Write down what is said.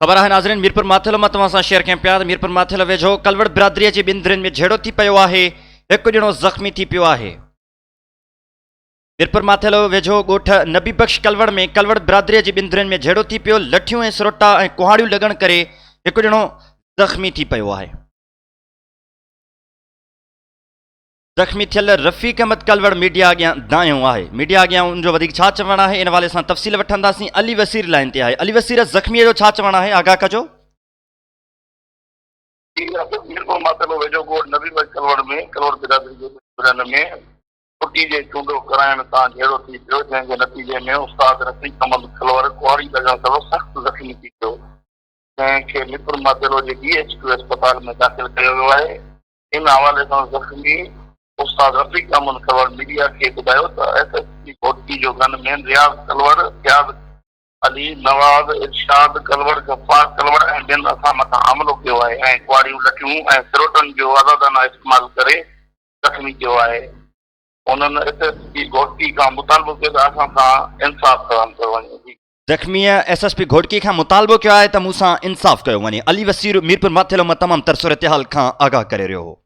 ख़बर है नाज़रीन, मीरपुर माथेलो मां तव्हां सां शेयर कयां पिया त मीरपुर माथेलो वेझो कलवड़ बिरादरीअ जी ॿिनि धुरियुनि में झेड़ो थी पियो आहे। हिकु ॼणो ज़ख़्मी थी पियो आहे। मीरपुर माथेलो वेझो ॻोठ नबी बख्श कलवड़ में कलवड़ बिरादरीअ जी ॿिनि धुरियुनि में झेड़ो थी पियो। लठियूं ऐं सरोटा ऐं कुहाड़ियूं लॻण करे हिकु ॼणो ज़ख़्मी थी पियो आहे। ज़ख़्मी थियल रफ़ीक अहमद कलवड़ मीडिया अॻियां दायो आहे। मीडिया अॻियां उनजो वधीक छा चवणु आहे, इन हवाले सां तफ़सील वठंदासीं। अली वसीर लाइन ते आहे। अली वसीर, ज़ख़्मीअ जो छा चवणु आहे, आगाह कजो। मीरपुर माथेलो वेझो ॻोठ नबी बख्श कलवड़ में कलवड़ बिरादरी जे धुरियुनि में छुटी जे चूंडो कराइण सां झेड़ो थी पियो, जंहिंजे नतीजे में उस्ताद रफ़ीक अहमद कलवड़ कुहाड़ी लॻण सबबि सख़्तु ज़ख़्मी थी पियो, जंहिंखे मीरपुर माथेलो जे DHQ अस्पताल में दाख़िल कयो वियो आहे। इन हवाले सां ज़ख़्मी उस्ताद रफ़ीक अहमद कलवड़ मीडिया खे ॿुधायो त SSP घोटकी जो गनमैन रियाज़ कलवड़, रियाज़ अली, नवाज़, इरशाद कलवड़, गफ़ार कलवड़ ऐं ॿियनि असां मथां हमलो कयो आहे ऐं कुहाड़ियूं, लठियूं ऐं सिरोटनि जो आज़ादाना इस्तेमालु करे ज़ख़्मी कयो आहे। उन्हनि SSP घोटकी खां मुतालबो कयो त असां सां इंसाफ़ क़ाइमु कयो वञे। ज़ख़्मीअ SSP घोटकी खां मुतालबो कयो आहे त मूंसां इंसाफ़ कयो वञे। अली वसीर मीरपुर माथेलो मां तमामु तर सूरत हाल खां आगाह करे रहियो हो।